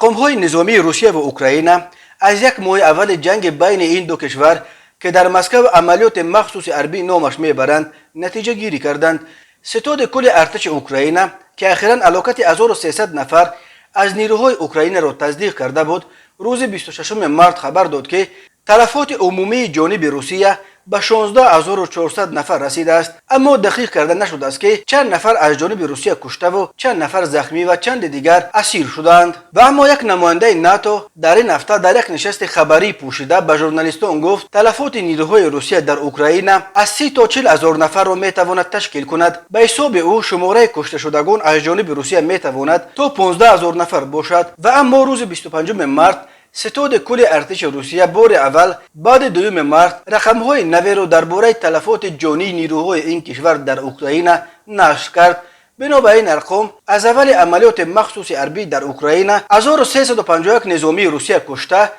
مقام‌های نظامی روسیه و اوکراین از یک ماه اول جنگ بین این دو کشور که در مسکو عملیات مخصوص حربی نامش میبرند نتیجه گیری کردند. ستاد کل ارتش اوکراین که اخیراً علاقت 1300 نفر از نیروهای اوکراین را تصدیق کرده بود، روز 26 مارس خبر داد که تلفات عمومی جانب روسیه به 16400 نفر رسیده است، اما دقیق کرده نشده است که چند نفر از جانب روسیه کشته و چند نفر زخمی و چند دیگر اسیر شدند. و اما یک نماینده ناتو در این هفته در یک نشست خبری پوشیده به ژورنالیستان گفت تلفات نیروهای روسیه در اوکراین از 30 تا 40 هزار نفر را میتواند تشکیل کند. به حساب او شماره کشته شدگان از جانب روسیه میتواند تا 15000 نفر باشد. و اما روز 25 مارس ستاد کل ارتش روسیه بار اول بعد 2 مارس رقم‌های نوی را درباره تلفات جانی نیروهای این کشور در اوکراین نشر کرد. بنابراین ارقام از اول عملیات مخصوص حربی در اوکراین 1351 نظامی روسیه کشته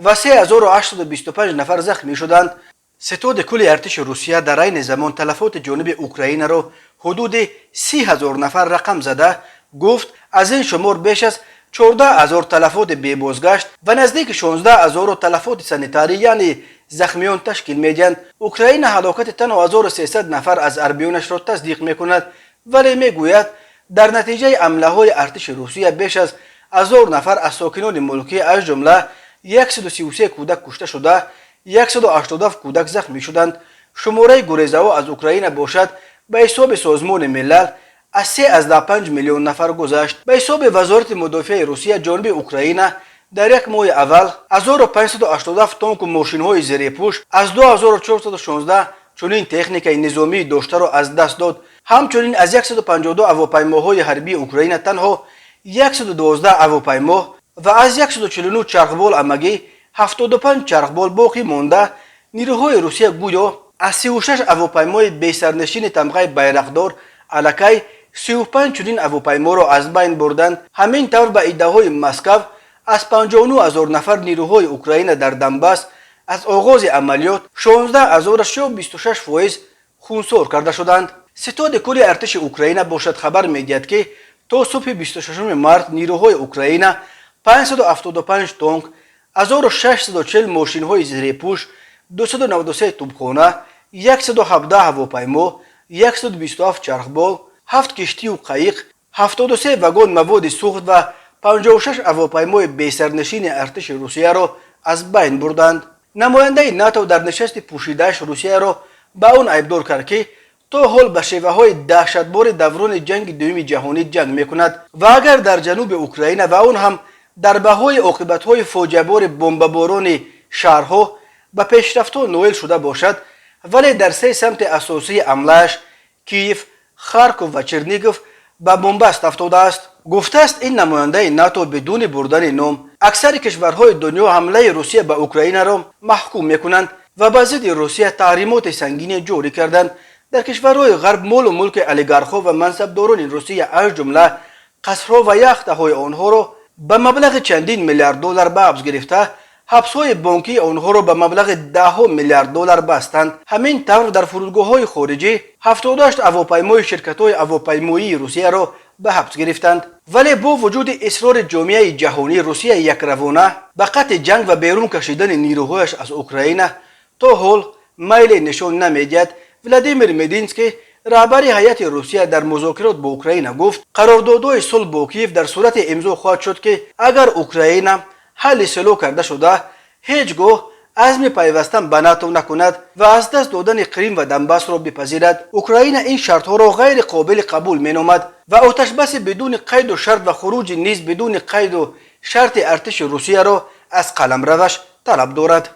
و 3825 نفر زخمی شدند. ستاد کل ارتش روسیه در این زمان تلفات جانب اوکراین را حدود 30000 نفر رقم زده. گفت از این شمار بیش از 14000 تلفات بی بازگشت و نزدیک 16000 تلفات سانیتاری یعنی زخمیان تشکیل میدهند. اوکراین هلاکت تنها 1300 نفر از حربیانش را تصدیق میکند، ولی میگوید در نتیجه حمله های ارتش روسیه بیش از 1000 نفر از ساکنان ملکی از جمله 133 کودک کشته شده، 187 کودک زخمی شدند. شماره گریزها از اوکراین باشد به حساب سازمان ملل از 3.5 میلیون نفر گذشت. به حساب وزارت مدافع روسیه جانب اوکراین در یک ماه اول 1587 تانک و ماشین‌های زیرپوش از 2416 چنین تکنیک نظامی داشته را از دست داد. همچنین از 152 هواپیماهای حربی اوکراین تنها 112 هواپیما و از 149 چرخبال همگی 75 چرخبال باقی مانده. نیروهای روسیه گویا از 36 هواپیمای بی سرنشین تمغه بیرقدار الکی 35 چنین هواپیما را از بین بردند. همین طور به ادعای مسکو از 59000 نفر نیروهای اوکراین در دنباس از آغاز عملیات 16026% خونسار کرده شدند. ستاد کل ارتش اوکراین باشد خبر میدهد که تا صبح 26 مارس نیروهای اوکراین 575 تانک، 1640 ماشین‌های زیرپوش، 293 توپخانه، 117 هواپیما، 127 چرخبال، 7 کشتی و قایق، 73 واگن مواد سوخت و 56 هواپیمای بی سرنشین ارتش روسیه را از بین بردند. نماینده ناتو در نشست پوشیده‌اش روسیه را به آن ابدار کرد که تا حال به شیوه‌های دهشتبار دوران جنگ دوم جهانی جنگ می‌کند و اگر در جنوب اوکراین و آن هم در بهای عاقبت‌های فاجعه‌بار بمباران شهرها به پیشرفت‌ها نائل شده باشد، ولی در سه سمت اساسی حمله‌اش کیف، خارکوف و چرنیگوف به بنبست افتاده است. گفته است این نماینده ناتو بدون بردن نام اکثر کشورهای دنیا حمله روسیه به اوکراین را محکوم میکنند و به ضد روسیه تحریمات سنگین جاری کردند. در کشورهای غرب مال و ملک اولیگارخ‌ها و منصبداران روسیه از جمله قصرها و یخت‌های آنها را به مبلغ چندین میلیارد دلار به حبس گرفته، حبس‌های بانکی آنها را به مبلغ 10 میلیارد دلار بستند. همین طور در فرودگاه‌های خارجی 78 هواپیمای شرکت‌های هواپیمایی روسیه را به حبس گرفتند. ولی با وجود اصرار جامعه جهانی روسیه یکروانه به قطع جنگ و بیرون کشیدن نیروهایش از اوکراین تا حال میل نشان نمیدهد. ولادیمیر مدینسکی رهبر هیئت روسیه در مذاکرات با اوکراین گفت قراردادهای صلح با کیف در صورت امضا خواهد شد که اگر اوکراین حل صلح کرده شده هیچگاه عزم پیوستن به ناتو نکند و از دست دادن کریم و دنباس را بپذیرد. اوکراین این شرطها را غیر قابل قبول مینامد و آتش بس بدون قید و شرط و خروج نیز بدون قید و شرط ارتش روسیه را از قلمروش طلب دارد.